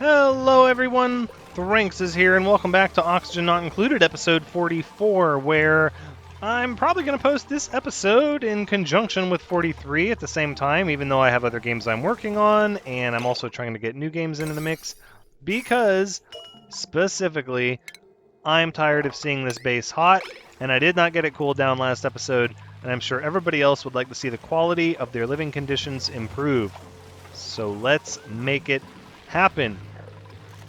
Hello everyone, Thranxes here, and welcome back to Oxygen Not Included, episode 44, where I'm probably going to post this episode in conjunction with 43 at the same time, even though I have other games I'm working on, and I'm also trying to get new games into the mix, because, specifically, I'm tired of seeing this base hot, and I did not get it cooled down last episode, and I'm sure everybody else would like to see the quality of their living conditions improve. So let's make it happen.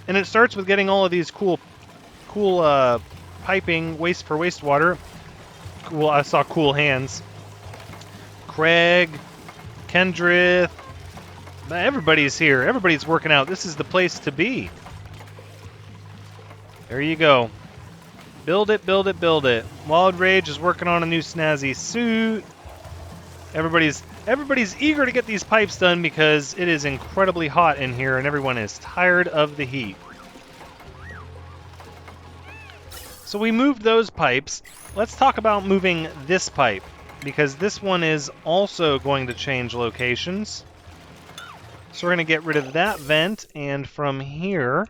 And it starts with getting all of these cool piping waste for wastewater. Cool, I saw cool hands. Craig, Kendrith, everybody's here. Everybody's working out. This is the place to be. There you go. Build it, build it, build it. Wild Rage is working on a new snazzy suit. Everybody's eager to get these pipes done because it is incredibly hot in here and everyone is tired of the heat. So we moved those pipes. Let's talk about moving this pipe, because this one is also going to change locations. So we're going to get rid of that vent, and from here,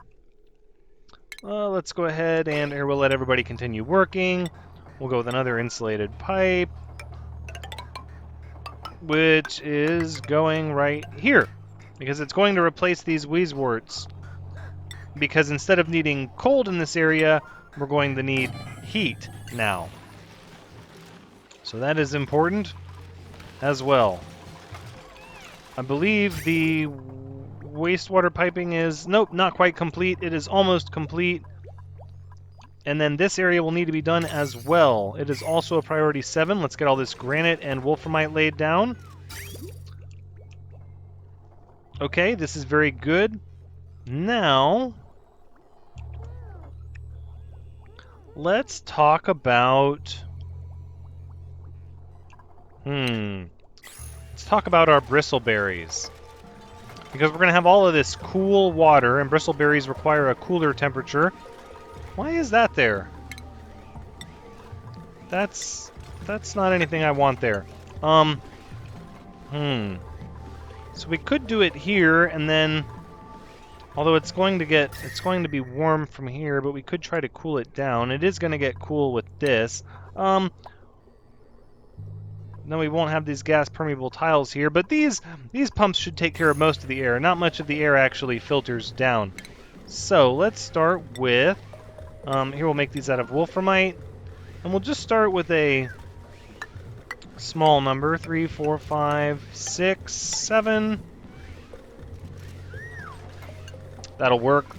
let's go ahead and here we'll let everybody continue working. We'll go with another insulated pipe, which is going right here, because it's going to replace these wheezeworts. Because instead of needing cold in this area, we're going to need heat now. So that is important as well. I believe the wastewater piping is, nope, not quite complete. It is almost complete. And then this area will need to be done as well. It is also a priority 7. Let's get all this granite and wolframite laid down. Okay, this is very good. Now, let's talk about... Let's talk about our bristleberries. Because we're going to have all of this cool water, and bristleberries require a cooler temperature. Why is that there? That's not anything I want there. So we could do it here, and then, although it's going to be warm from here, but we could try to cool it down. It is going to get cool with this. No, we won't have these gas permeable tiles here, but these pumps should take care of most of the air. Not much of the air actually filters down. So let's start with, here we'll make these out of wolframite, and we'll just start with a small number, 3, 4, 5, 6, 7. That'll work.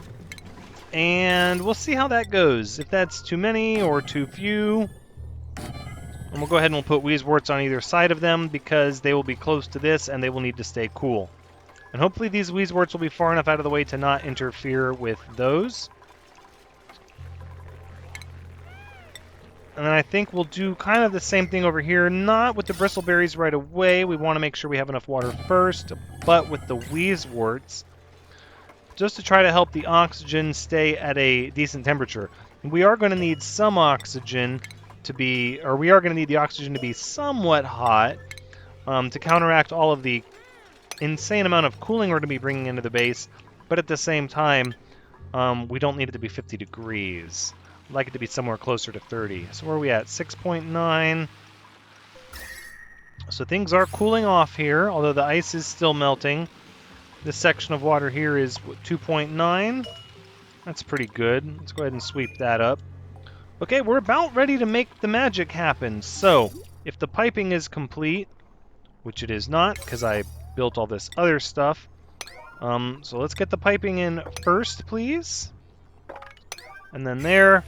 And we'll see how that goes, if that's too many or too few. And we'll go ahead and we'll put wheezeworts on either side of them because they will be close to this and they will need to stay cool. And hopefully these wheezeworts will be far enough out of the way to not interfere with those. And then I think we'll do kind of the same thing over here, not with the bristleberries right away. We want to make sure we have enough water first, but with the wheezeworts, just to try to help the oxygen stay at a decent temperature. We are going to need some oxygen to be, or we are going to need the oxygen to be somewhat hot to counteract all of the insane amount of cooling we're going to be bringing into the base, but at the same time, we don't need it to be 50 degrees. I'd like it to be somewhere closer to 30. So where are we at? 6.9. So things are cooling off here, although the ice is still melting. This section of water here is 2.9. That's pretty good. Let's go ahead and sweep that up. Okay, we're about ready to make the magic happen. So, if the piping is complete, which it is not, because I built all this other stuff. So let's get the piping in first, please. And then there.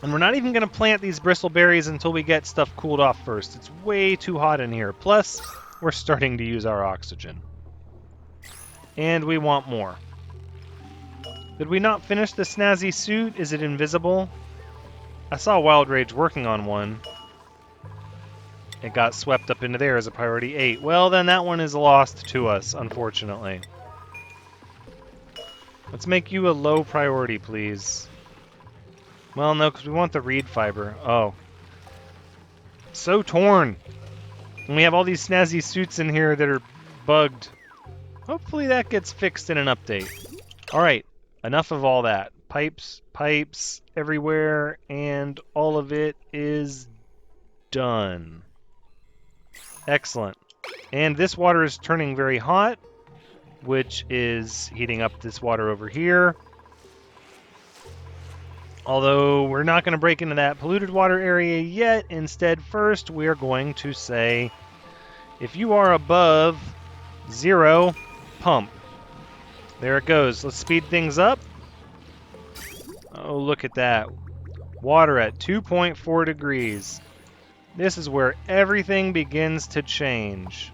And we're not even going to plant these bristleberries until we get stuff cooled off first. It's way too hot in here. Plus, we're starting to use our oxygen. And we want more. Did we not finish the snazzy suit? Is it invisible? I saw Wild Rage working on one. It got swept up into there as a priority 8. Well, then that one is lost to us, unfortunately. Let's make you a low priority, please. Well, no, because we want the reed fiber. Oh. So torn. And we have all these snazzy suits in here that are bugged. Hopefully that gets fixed in an update. Alright, enough of all that. Pipes everywhere, and all of it is done. Excellent. And this water is turning very hot, which is heating up this water over here. Although we're not going to break into that polluted water area yet. Instead, first, we're going to say, if you are above 0, pump. There it goes. Let's speed things up. Oh, look at that. Water at 2.4 degrees. This is where everything begins to change.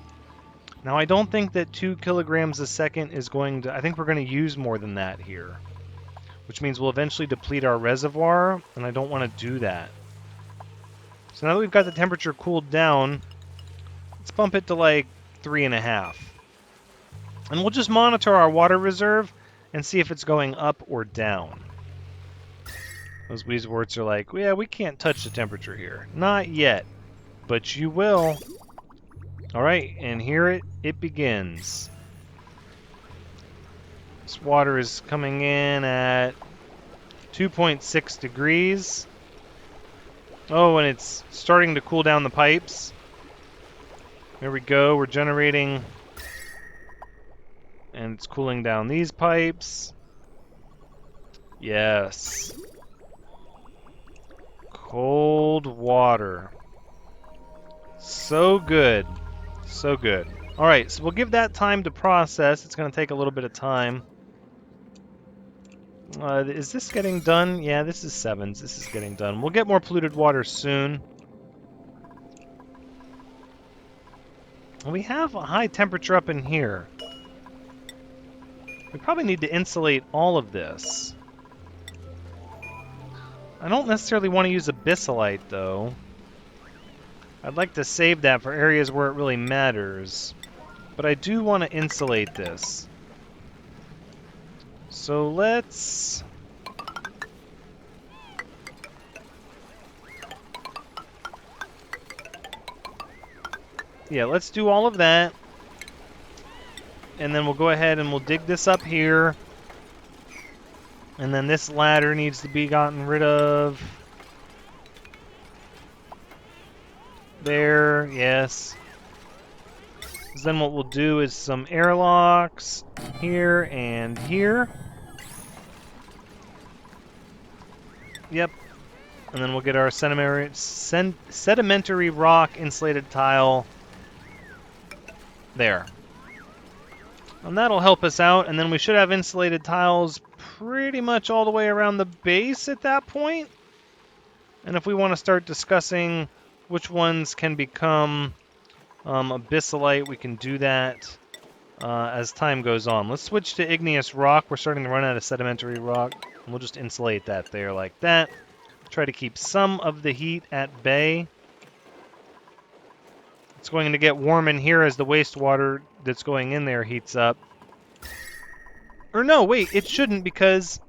Now, I don't think that 2 kilograms a second is going to... I think we're going to use more than that here, which means we'll eventually deplete our reservoir, and I don't want to do that. So now that we've got the temperature cooled down, let's bump it to like 3.5. And we'll just monitor our water reserve and see if it's going up or down. Those Weezeworts are like, yeah, we can't touch the temperature here. Not yet, but you will. Alright, and here it begins. This water is coming in at 2.6 degrees. Oh, and it's starting to cool down the pipes. There we go, we're generating, and it's cooling down these pipes. Yes. Cold water. So good. So good. Alright, so we'll give that time to process. It's going to take a little bit of time. Is this getting done? Yeah, this is 7s. This is getting done. We'll get more polluted water soon. We have a high temperature up in here. We probably need to insulate all of this. I don't necessarily want to use abyssalite, though. I'd like to save that for areas where it really matters. But I do want to insulate this. So let's... yeah, let's do all of that. And then we'll go ahead and we'll dig this up here. And then this ladder needs to be gotten rid of. There, yes. Then what we'll do is some airlocks here and here. Yep. And then we'll get our sedimentary rock insulated tile there. And that'll help us out, and then we should have insulated tiles pretty much all the way around the base at that point. And if we want to start discussing which ones can become abyssalite, we can do that as time goes on. Let's switch to igneous rock. We're starting to run out of sedimentary rock. And we'll just insulate that there like that. Try to keep some of the heat at bay. It's going to get warm in here as the wastewater that's going in there heats up. Or no, wait, it shouldn't, because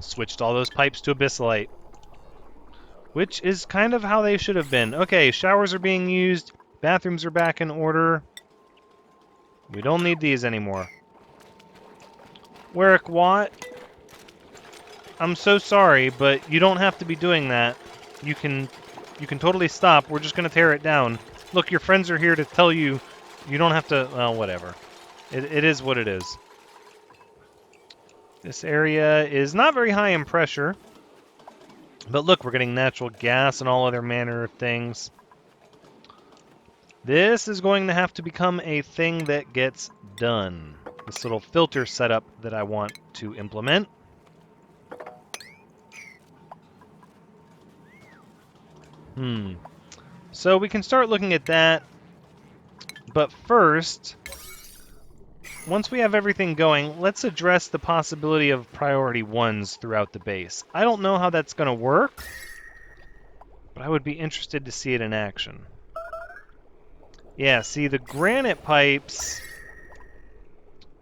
switched all those pipes to abyssalite, which is kind of how they should have been. Okay, showers are being used. Bathrooms are back in order. We don't need these anymore. Warwick Watt, I'm so sorry, but you don't have to be doing that. You can totally stop. We're just going to tear it down. Look, your friends are here to tell you you don't have to... well, whatever. It is what it is. This area is not very high in pressure. But look, we're getting natural gas and all other manner of things. This is going to have to become a thing that gets done. This little filter setup that I want to implement. So we can start looking at that. But first, once we have everything going, let's address the possibility of priority 1s throughout the base. I don't know how that's going to work, but I would be interested to see it in action. Yeah, see, the granite pipes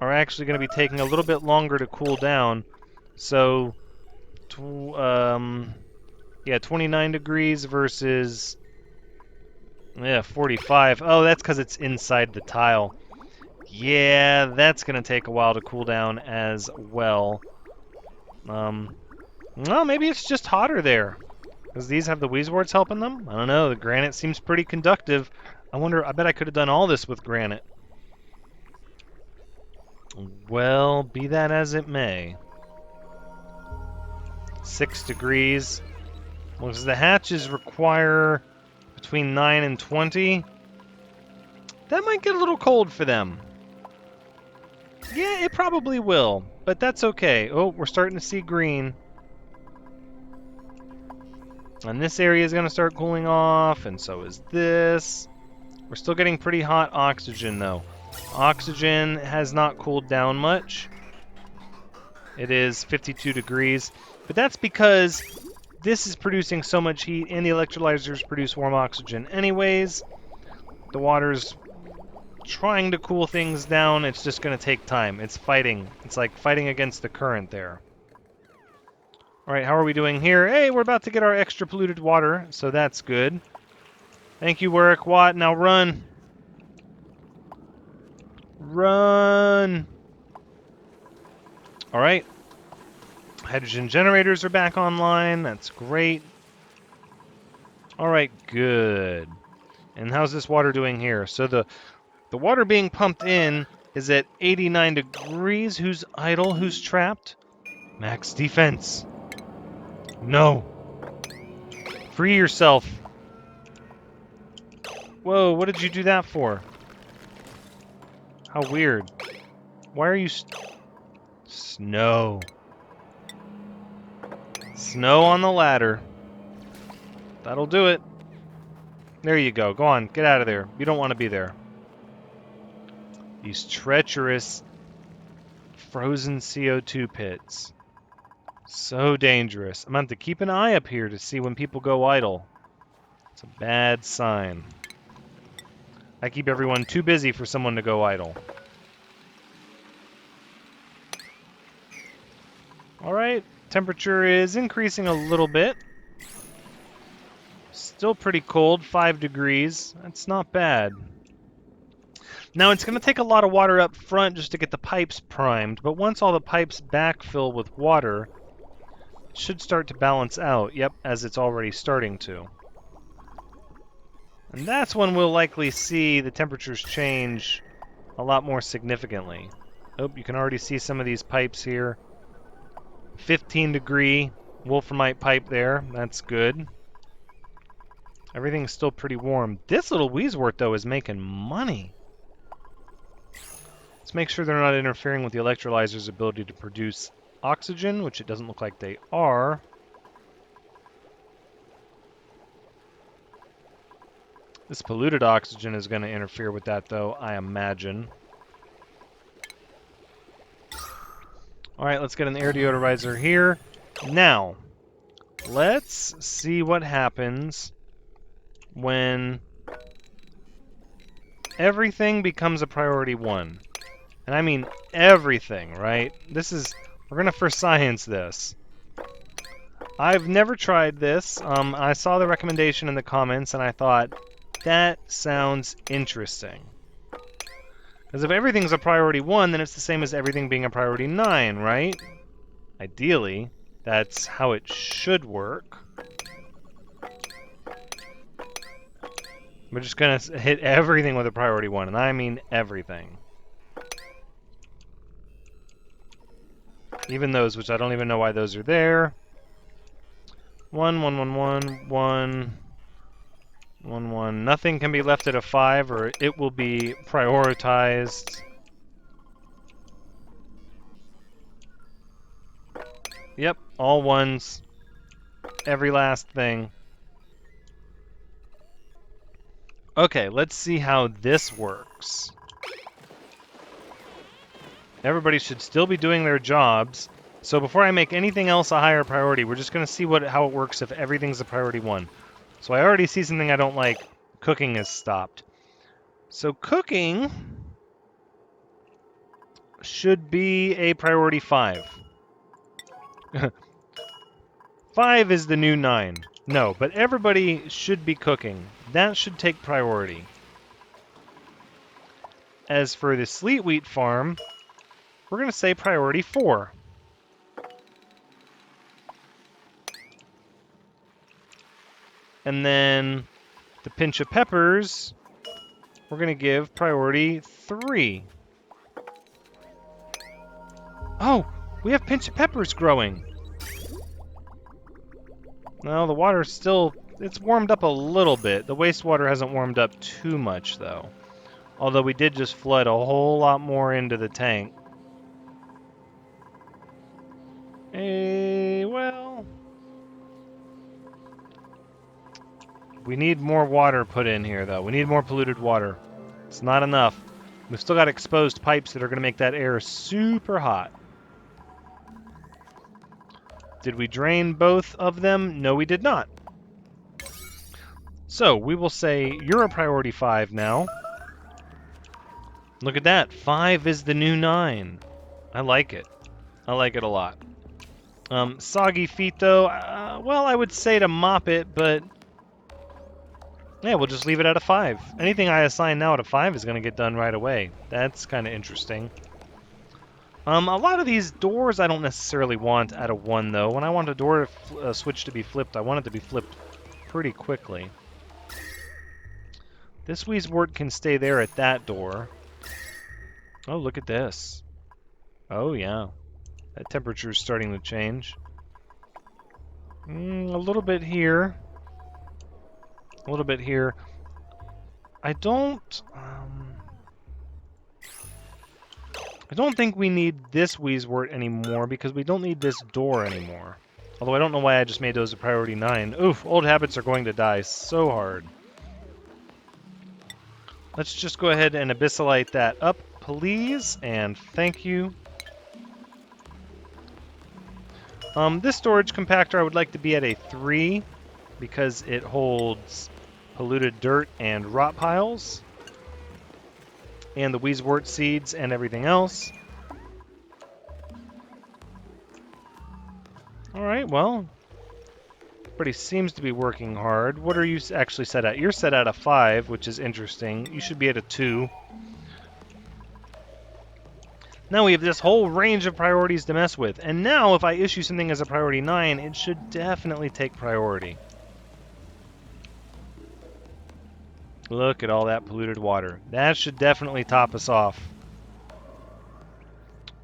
are actually going to be taking a little bit longer to cool down. So, yeah, 29 degrees versus, yeah, 45. Oh, that's because it's inside the tile. Yeah, that's going to take a while to cool down as well. Well, maybe it's just hotter there. Because these have the Wheezeworts helping them? I don't know. The granite seems pretty conductive. I bet I could have done all this with granite. Well, be that as it may. 6 degrees. Well, because the hatches require between 9 and 20. That might get a little cold for them. Yeah, it probably will, but that's okay. Oh, we're starting to see green. And this area is going to start cooling off, and so is this. We're still getting pretty hot oxygen, though. Oxygen has not cooled down much. It is 52 degrees, but that's because this is producing so much heat, and the electrolyzers produce warm oxygen anyways. The water's trying to cool things down. It's just going to take time. It's fighting. It's like fighting against the current there. All right, how are we doing here? Hey, we're about to get our extra polluted water, so that's good. Thank you, Warwick Watt. Now run. Run. All right. Hydrogen generators are back online. That's great. All right, good. And how's this water doing here? So the water being pumped in is at 89 degrees. Who's idle? Who's trapped? Max defense. No. Free yourself. Whoa, what did you do that for? How weird. Why are you... Snow. Snow on the ladder. That'll do it. There you go. Go on. Get out of there. You don't want to be there. These treacherous frozen CO2 pits. So dangerous. I'm going to have to keep an eye up here to see when people go idle. It's a bad sign. I keep everyone too busy for someone to go idle. Alright, temperature is increasing a little bit. Still pretty cold, 5 degrees. That's not bad. Now, it's going to take a lot of water up front just to get the pipes primed, but once all the pipes backfill with water, it should start to balance out. Yep, as it's already starting to. And that's when we'll likely see the temperatures change a lot more significantly. Oh, you can already see some of these pipes here. 15-degree wolframite pipe there. That's good. Everything's still pretty warm. This little Wheezewort, though, is making money. Let's make sure they're not interfering with the electrolyzer's ability to produce oxygen, which it doesn't look like they are. This polluted oxygen is going to interfere with that, though, I imagine. Alright, let's get an air deodorizer here. Now, let's see what happens when everything becomes a priority 1. And I mean everything, right? We're going to for science this. I've never tried this. I saw the recommendation in the comments and I thought, that sounds interesting. Because if everything's a priority 1, then it's the same as everything being a priority 9, right? Ideally, that's how it should work. We're just going to hit everything with a priority 1, and I mean everything. Even those, which I don't even know why those are there. 1, 1, 1, 1, 1, 1, 1. Nothing can be left at a 5, or it will be prioritized. Yep, all 1s. Every last thing. Okay, let's see how this works. Everybody should still be doing their jobs. So before I make anything else a higher priority, we're just going to see how it works if everything's a priority 1. So I already see something I don't like. Cooking is stopped. So cooking should be a priority 5. 5 is the new 9. No, but everybody should be cooking. That should take priority. As for the sleet wheat farm, we're going to say priority 4. And then the pinch of peppers, we're going to give priority 3. Oh, we have pinch of peppers growing. No, the water's still... It's warmed up a little bit. The wastewater hasn't warmed up too much, though. Although we did just flood a whole lot more into the tank. Well... We need more water put in here, though. We need more polluted water. It's not enough. We've still got exposed pipes that are going to make that air super hot. Did we drain both of them? No, we did not. So, we will say you're a priority 5 now. Look at that. 5 is the new 9. I like it. I like it a lot. Soggy feet, though. Well, I would say to mop it, but... Yeah, we'll just leave it at a 5. Anything I assign now to 5 is going to get done right away. That's kind of interesting. A lot of these doors I don't necessarily want at a 1, though. When I want a door switch to be flipped, I want it to be flipped pretty quickly. This Wheezewort can stay there at that door. Oh, look at this. Oh, yeah. That temperature's starting to change. A little bit here. A little bit here. I don't think we need this Wheezewort anymore because we don't need this door anymore. Although I don't know why I just made those a priority 9. Oof, old habits are going to die so hard. Let's just go ahead and abyssalite that up, please, and thank you. This storage compactor I would like to be at a 3 because it holds polluted dirt and rot piles and the Wheezewort seeds and everything else. Alright, well, everybody seems to be working hard. What are you actually set at? You're set at a 5, which is interesting. You should be at a 2. Now we have this whole range of priorities to mess with. And now if I issue something as a priority 9, it should definitely take priority. Look at all that polluted water. That should definitely top us off.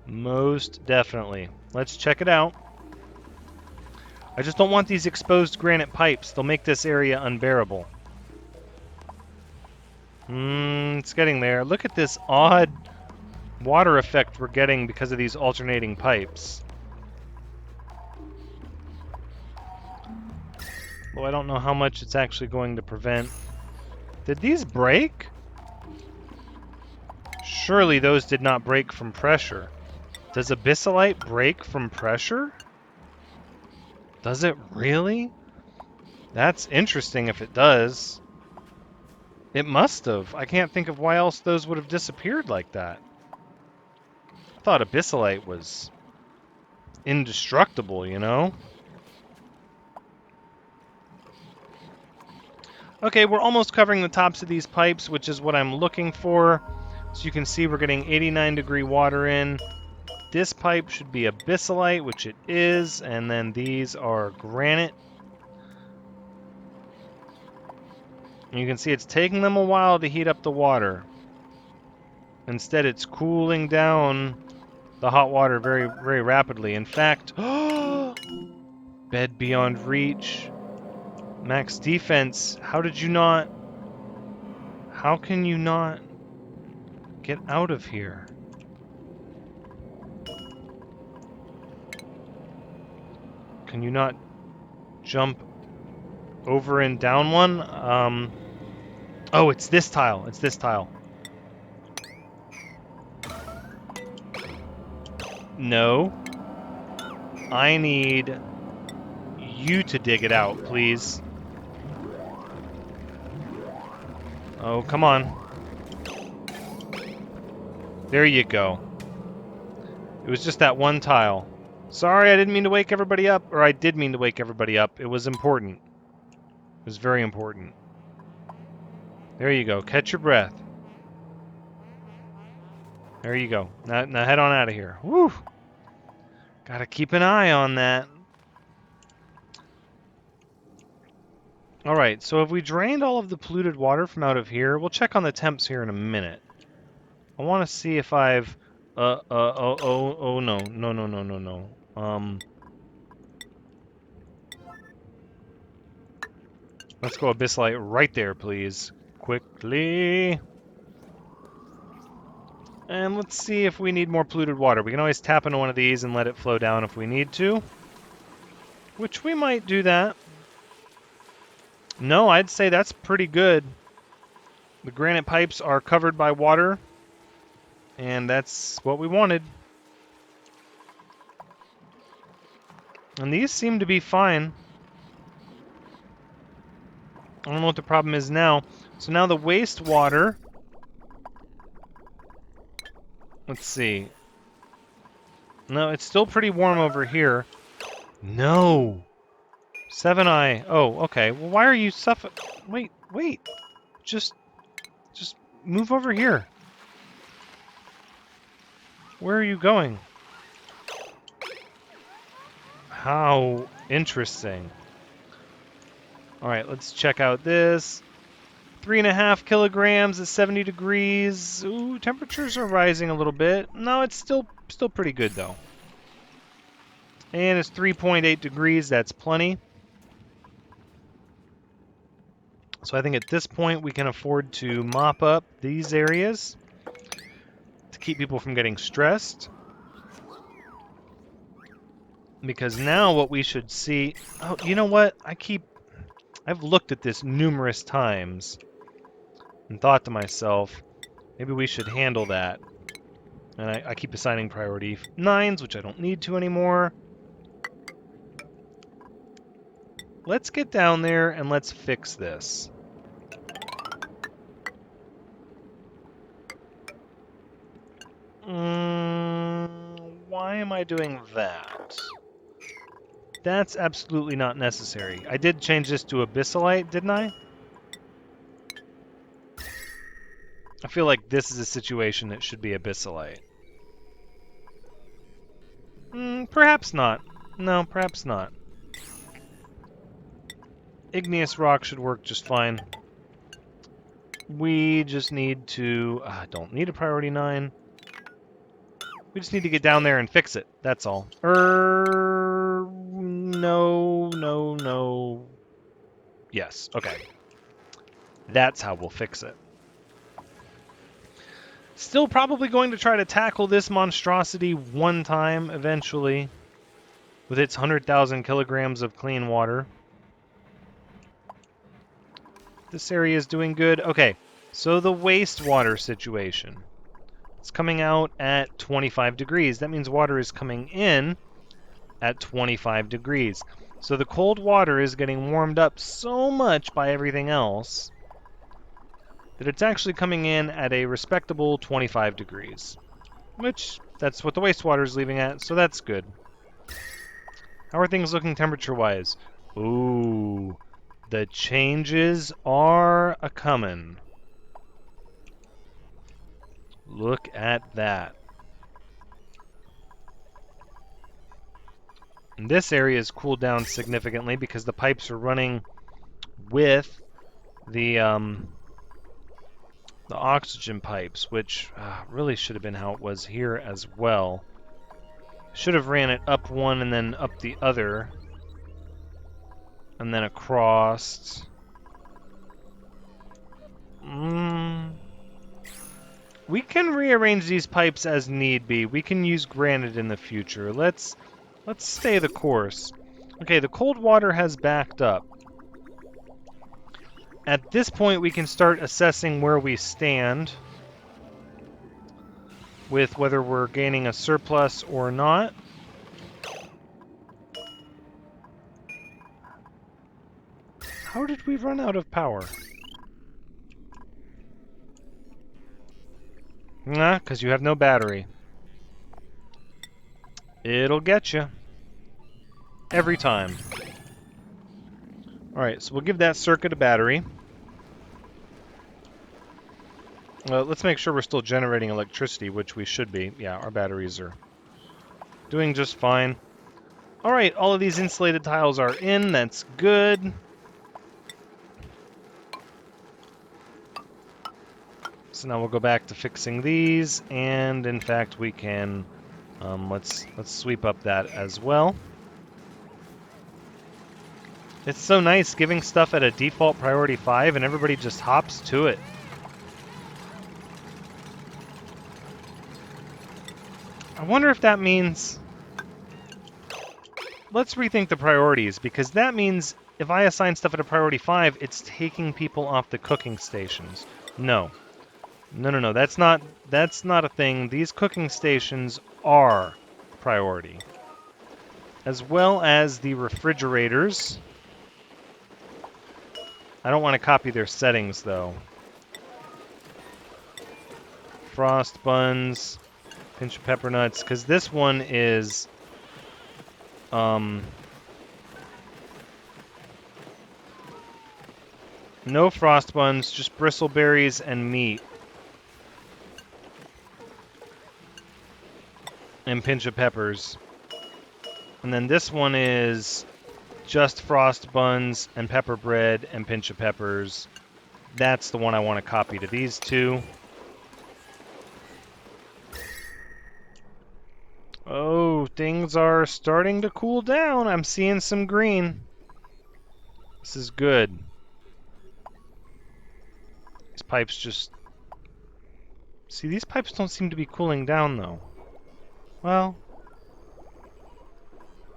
Most definitely. Let's check it out. I just don't want these exposed granite pipes. They'll make this area unbearable. It's getting there. Look at this odd water effect we're getting because of these alternating pipes. Well, I don't know how much it's actually going to prevent. Did these break? Surely those did not break from pressure. Does abyssalite break from pressure? Does it really? That's interesting if it does. It must have. I can't think of why else those would have disappeared like that. I thought abyssalite was indestructible, you know? Okay, we're almost covering the tops of these pipes, which is what I'm looking for. So you can see we're getting 89-degree water in. This pipe should be abyssalite, which it is, and then these are granite. And you can see it's taking them a while to heat up the water. Instead, it's cooling down the hot water very, very rapidly. In fact, bed beyond reach. Max defense, how did you not... How can you not get out of here? Can you not jump over and down one? Oh, it's this tile. It's this tile. No. I need you to dig it out, please. Oh, come on. There you go. It was just that one tile. Sorry, I didn't mean to wake everybody up. Or I did mean to wake everybody up. It was important. It was very important. There you go. Catch your breath. There you go. Now head on out of here. Woo! Gotta keep an eye on that. Alright, so have we drained all of the polluted water from out of here? We'll check on the temps here in a minute. I want to see if I've... oh, no. No. Let's go Abyssite right there, please. Quickly. And let's see if we need more polluted water. We can always tap into one of these and let it flow down if we need to. Which we might do that. No, I'd say that's pretty good. The granite pipes are covered by water. And that's what we wanted. And these seem to be fine. I don't know what the problem is now. So now the wastewater... Let's see. No, it's still pretty warm over here. No! 7i. Oh, okay. Well, why are you Wait. Just move over here. Where are you going? How interesting. Alright, let's check out this. 3.5 kilograms at 70 degrees. Ooh, temperatures are rising a little bit. No, it's still pretty good, though. And it's 3.8 degrees. That's plenty. So I think at this point we can afford to mop up these areas to keep people from getting stressed. Because now what we should see... Oh, you know what? I've looked at this numerous times and thought to myself, maybe we should handle that. And I keep assigning priority 9s, which I don't need to anymore. Let's get down there and let's fix this. Why am I doing that? That's absolutely not necessary. I did change this to Abyssite, didn't I? I feel like this is a situation that should be Abyssite. Perhaps not. No, perhaps not. Igneous rock should work just fine. We just need to... don't need a priority 9. We just need to get down there and fix it. That's all. No. Yes, okay. That's how we'll fix it. Still probably going to try to tackle this monstrosity one time eventually with its 100,000 kilograms of clean water. This area is doing good. Okay, so the wastewater situation. It's coming out at 25 degrees. That means water is coming in at 25 degrees. So the cold water is getting warmed up so much by everything else that it's actually coming in at a respectable 25 degrees. Which, that's what the wastewater is leaving at, so that's good. How are things looking temperature-wise? Ooh, the changes are a-comin'. Look at that. And this area is cooled down significantly because the pipes are running with the oxygen pipes, which really should have been how it was here as well. Should have ran it up one and then up the other. And then across. We can rearrange these pipes as need be. We can use granite in the future. Let's stay the course. Okay, the cold water has backed up. At this point, we can start assessing where we stand with whether we're gaining a surplus or not. How did we run out of power? Nah, because you have no battery. It'll get you. Every time. Alright, so we'll give that circuit a battery. Let's make sure we're still generating electricity, which we should be. Yeah, our batteries are doing just fine. All right, all of these insulated tiles are in. That's good. So now we'll go back to fixing these, and in fact, we can let's sweep up that as well. It's so nice giving stuff at a default priority 5, and everybody just hops to it. I wonder if that means... Let's rethink the priorities, because that means if I assign stuff at a priority 5, it's taking people off the cooking stations. No. No. That's not a thing. These cooking stations are priority. As well as the refrigerators. I don't want to copy their settings, though. Frost buns, pinch of pepper nuts, because this one is... no frost buns, just bristleberries and meat. And pinch of peppers. And then this one is just frost buns and pepper bread and pinch of peppers. That's the one I want to copy to these two. Oh, things are starting to cool down. I'm seeing some green. This is good. These pipes just... See, these pipes don't seem to be cooling down, though. Well,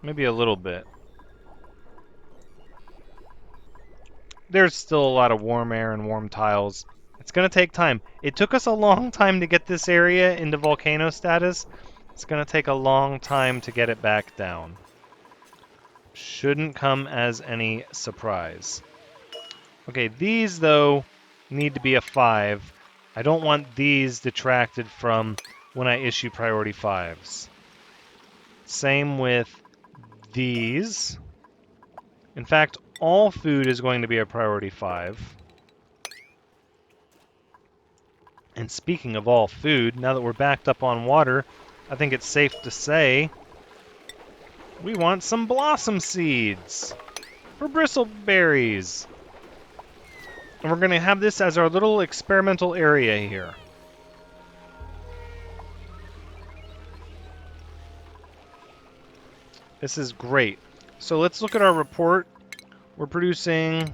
maybe a little bit. There's still a lot of warm air and warm tiles. It's going to take time. It took us a long time to get this area into volcano status. It's going to take a long time to get it back down. Shouldn't come as any surprise. Okay, these, though, need to be a 5. I don't want these detracted from when I issue priority 5s. Same with these. In fact, all food is going to be a priority 5. And speaking of all food, now that we're backed up on water, I think it's safe to say we want some blossom seeds for bristleberries. And we're going to have this as our little experimental area here. This is great. So let's look at our report. We're producing...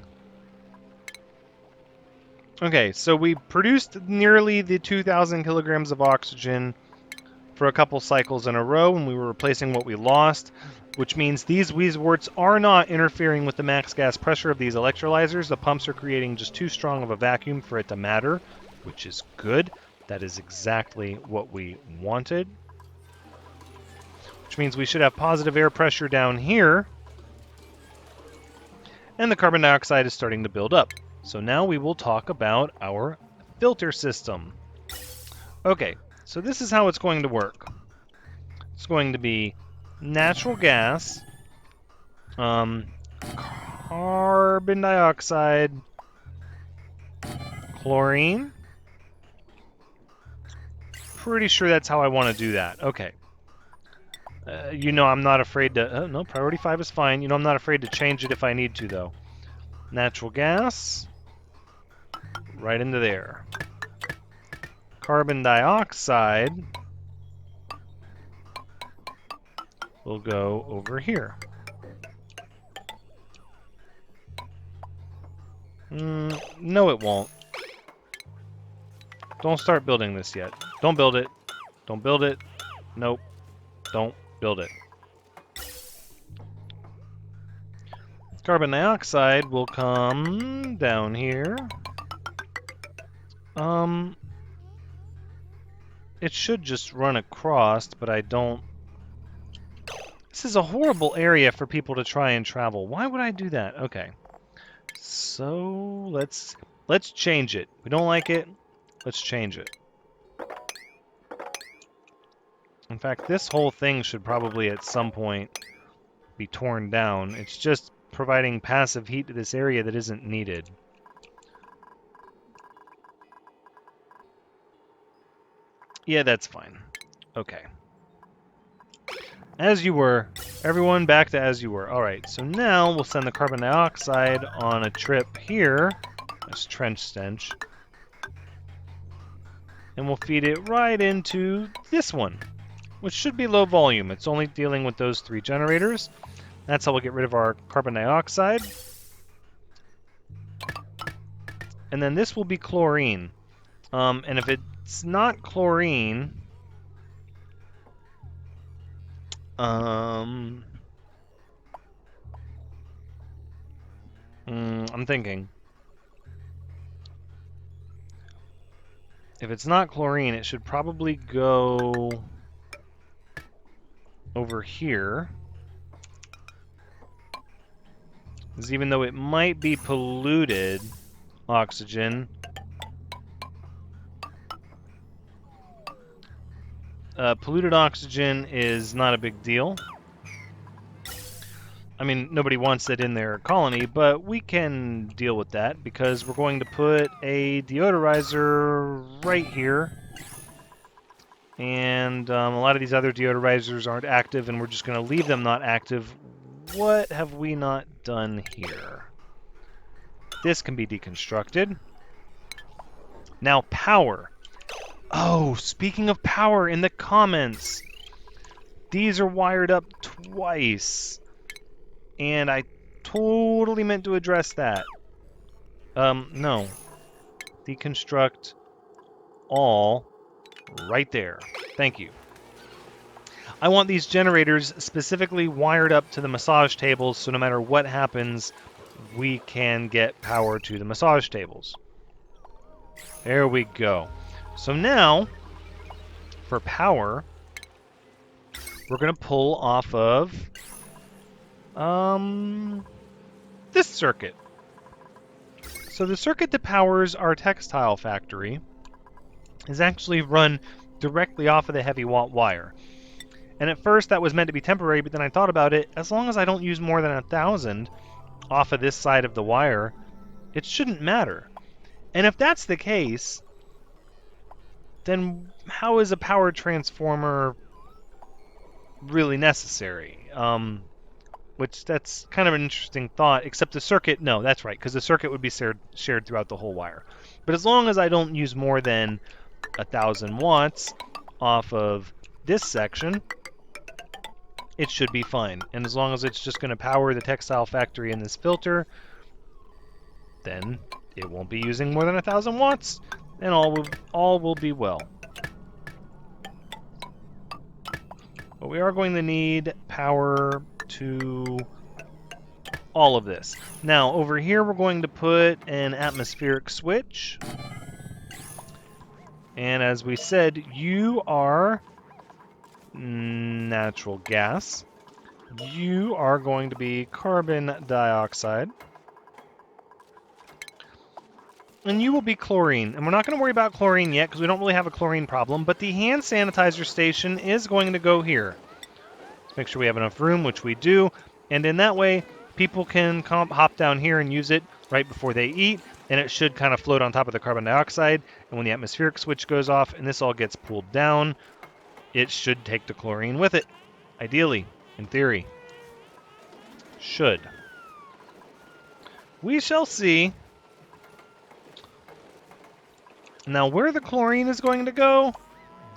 Okay, so we produced nearly the 2,000 kilograms of oxygen for a couple cycles in a row, and we were replacing what we lost, which means these Weezeworts are not interfering with the max gas pressure of these electrolyzers. The pumps are creating just too strong of a vacuum for it to matter, which is good. That is exactly what we wanted. Which means we should have positive air pressure down here, and the carbon dioxide is starting to build up. So now we will talk about our filter system. Okay, so this is how it's going to work. It's going to be natural gas, carbon dioxide, chlorine. Pretty sure that's how I want to do that. Okay. You know I'm not afraid to... no, priority 5 is fine. You know I'm not afraid to change it if I need to, though. Natural gas. Right into there. Carbon dioxide will go over here. No, it won't. Don't start building this yet. Don't build it. Don't build it. Nope. Don't build it. Carbon dioxide will come down here. It should just run across, but I don't... This is a horrible area for people to try and travel. Why would I do that? Okay. So, let's change it. We don't like it. Let's change it. In fact, this whole thing should probably at some point be torn down. It's just providing passive heat to this area that isn't needed. Yeah, that's fine. Okay. As you were. Everyone back to as you were. Alright, so now we'll send the carbon dioxide on a trip here. This trench stench. And we'll feed it right into this one, which should be low volume. It's only dealing with those 3 generators. That's how we'll get rid of our carbon dioxide. And then this will be chlorine. And if it's not chlorine... I'm thinking. If it's not chlorine, it should probably go over here. Because even though it might be polluted oxygen, polluted oxygen is not a big deal. I mean, nobody wants it in their colony, but we can deal with that because we're going to put a deodorizer right here. And a lot of these other deodorizers aren't active, and we're just going to leave them not active. What have we not done here? This can be deconstructed. Now, power. Oh, speaking of power, in the comments, these are wired up twice. And I totally meant to address that. No. Deconstruct all right there. Thank you. I want these generators specifically wired up to the massage tables, so no matter what happens, we can get power to the massage tables. There we go. So now, for power, we're going to pull off of this circuit. So the circuit that powers our textile factory is actually run directly off of the heavy watt wire. And at first that was meant to be temporary, but then I thought about it. As long as I don't use more than 1,000 off of this side of the wire, it shouldn't matter. And if that's the case, then how is a power transformer really necessary? Which that's kind of an interesting thought, except the circuit, no, that's right, because the circuit would be shared throughout the whole wire. But as long as I don't use more than 1,000 watts off of this section, it should be fine. And as long as it's just going to power the textile factory in this filter, then it won't be using more than 1,000 watts, and all will be well. But we are going to need power to all of this. Now, over here we're going to put an atmospheric switch. And as we said, you are natural gas. You are going to be carbon dioxide. And you will be chlorine. And we're not going to worry about chlorine yet because we don't really have a chlorine problem, but the hand sanitizer station is going to go here. Let's make sure we have enough room, which we do. And in that way, people can hop down here and use it right before they eat, and it should kind of float on top of the carbon dioxide. And when the atmospheric switch goes off and this all gets pulled down, it should take the chlorine with it. Ideally, in theory. Should. We shall see. Now, where the chlorine is going to go,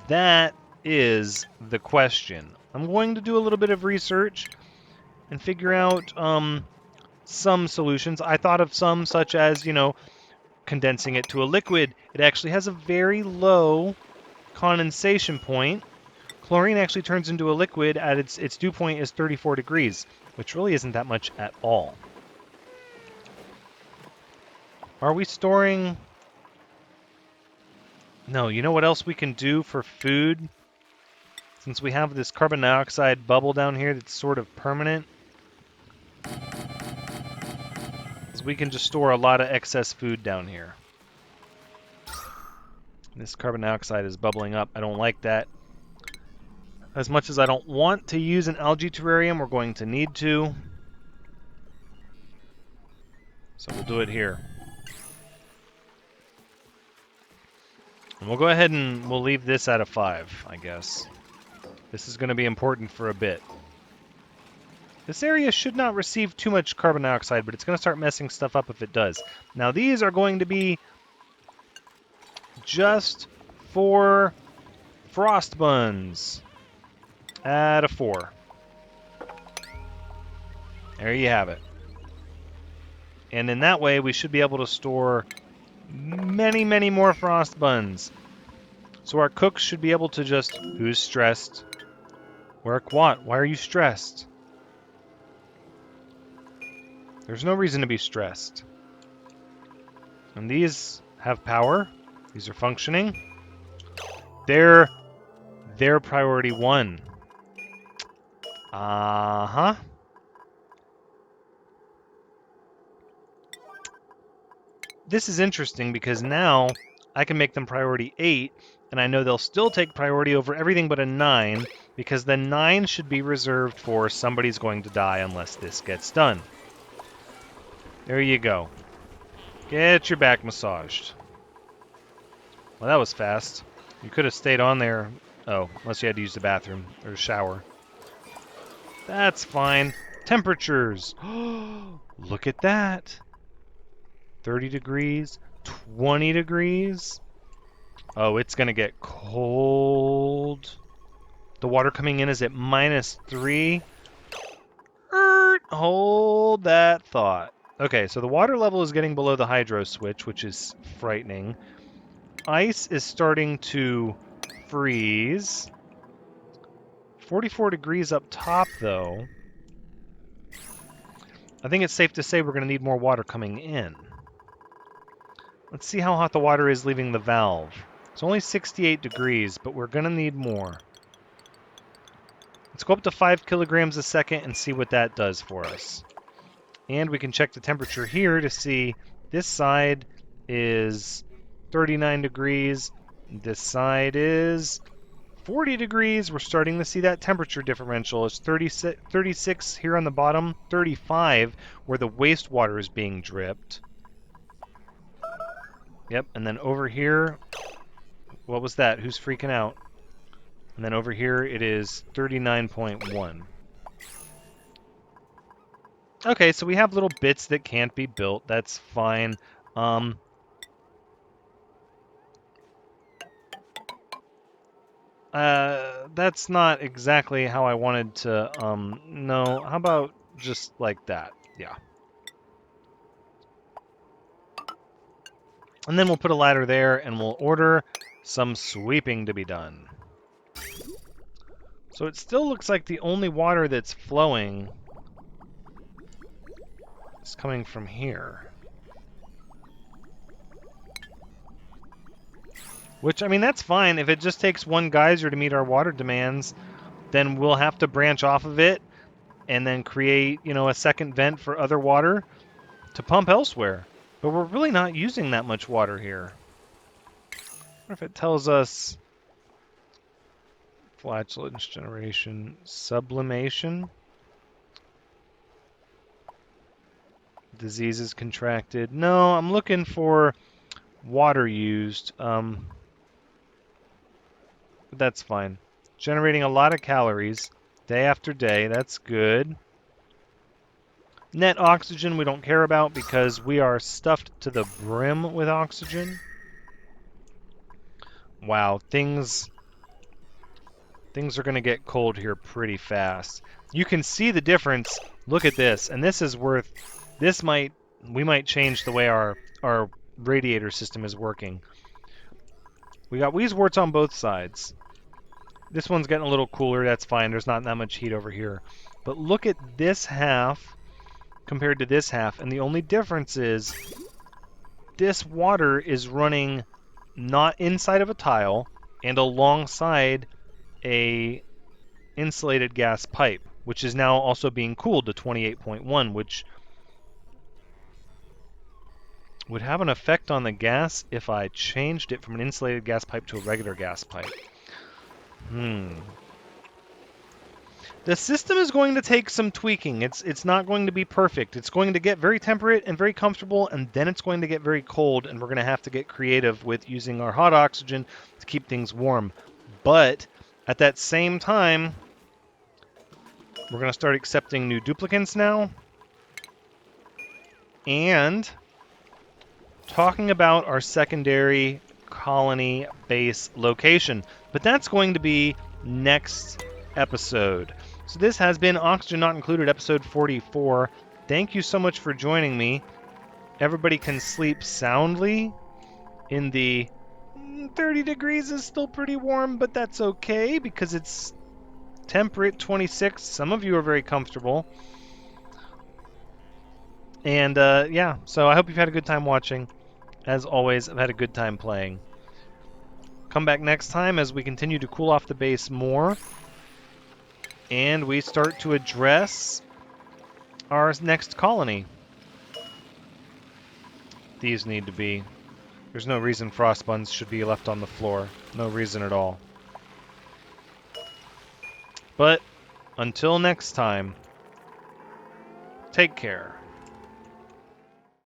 that is the question. I'm going to do a little bit of research and figure out some solutions. I thought of some such as, condensing it to a liquid. It actually has a very low condensation point. Chlorine actually turns into a liquid at its dew point is 34 degrees, which really isn't that much at all. Are we storing... No, you know what else we can do for food? Since we have this carbon dioxide bubble down here that's sort of permanent, is we can just store a lot of excess food down here. This carbon dioxide is bubbling up. I don't like that. As much as I don't want to use an algae terrarium, we're going to need to. So we'll do it here. And we'll go ahead and we'll leave this at a 5, I guess. This is going to be important for a bit. This area should not receive too much carbon dioxide, but it's going to start messing stuff up if it does. Now these are going to be just for frost buns at a 4. There you have it. And in that way, we should be able to store many, many more frost buns. So our cooks should be able to just... Who's stressed? Work what? Why are you stressed? There's no reason to be stressed. And these have power. These are functioning. They're priority 1. Uh-huh. This is interesting because now I can make them priority 8, and I know they'll still take priority over everything but a 9, because the 9 should be reserved for somebody's going to die unless this gets done. There you go. Get your back massaged. Well, that was fast. You could have stayed on there. Oh, unless you had to use the bathroom or shower. That's fine. Temperatures. Look at that. 30 degrees, 20 degrees. Oh, it's going to get cold. The water coming in is at -3. Hold that thought. Okay, so the water level is getting below the hydro switch, which is frightening. Ice is starting to freeze. 44 degrees up top, though. I think it's safe to say we're going to need more water coming in. Let's see how hot the water is leaving the valve. It's only 68 degrees, but we're going to need more. Let's go up to 5 kilograms a second and see what that does for us. And we can check the temperature here to see this side is 39 degrees. This side is 40 degrees. We're starting to see that temperature differential. It's 36 here on the bottom, 35 where the wastewater is being dripped. Yep, and then over here, what was that? Who's freaking out? And then over here, it is 39.1. Okay, so we have little bits that can't be built. That's fine. That's not exactly how I wanted to, no. How about just like that? Yeah. And then we'll put a ladder there, and we'll order some sweeping to be done. So it still looks like the only water that's flowing is coming from here. Which, I mean, that's fine. If it just takes one geyser to meet our water demands, then we'll have to branch off of it and then create, you know, a second vent for other water to pump elsewhere. But we're really not using that much water here. I wonder if it tells us flatulence generation, sublimation, diseases contracted. No, I'm looking for water used. That's fine. Generating a lot of calories day after day. That's good. Net oxygen we don't care about because we are stuffed to the brim with oxygen. Wow, things are going to get cold here pretty fast. You can see the difference. Look at this, and this is worth... we might change the way our radiator system is working. We got Wheezeworts on both sides. This one's getting a little cooler, that's fine. There's not that much heat over here. But look at this half compared to this half, and the only difference is this water is running not inside of a tile and alongside a insulated gas pipe, which is now also being cooled to 28.1, which would have an effect on the gas if I changed it from an insulated gas pipe to a regular gas pipe. The system is going to take some tweaking. It's not going to be perfect. It's going to get very temperate and very comfortable, and then it's going to get very cold, and we're going to have to get creative with using our hot oxygen to keep things warm. But at that same time, we're going to start accepting new duplicants now. And talking about our secondary colony base location. But that's going to be next episode. So this has been Oxygen Not Included, episode 44. Thank you so much for joining me. Everybody can sleep soundly in the 30 degrees is still pretty warm, but that's okay because it's temperate 26. Some of you are very comfortable. And yeah, so I hope you've had a good time watching. As always, I've had a good time playing. Come back next time as we continue to cool off the base more. And we start to address our next colony. These need to be... There's no reason frost buns should be left on the floor. No reason at all. But until next time, take care.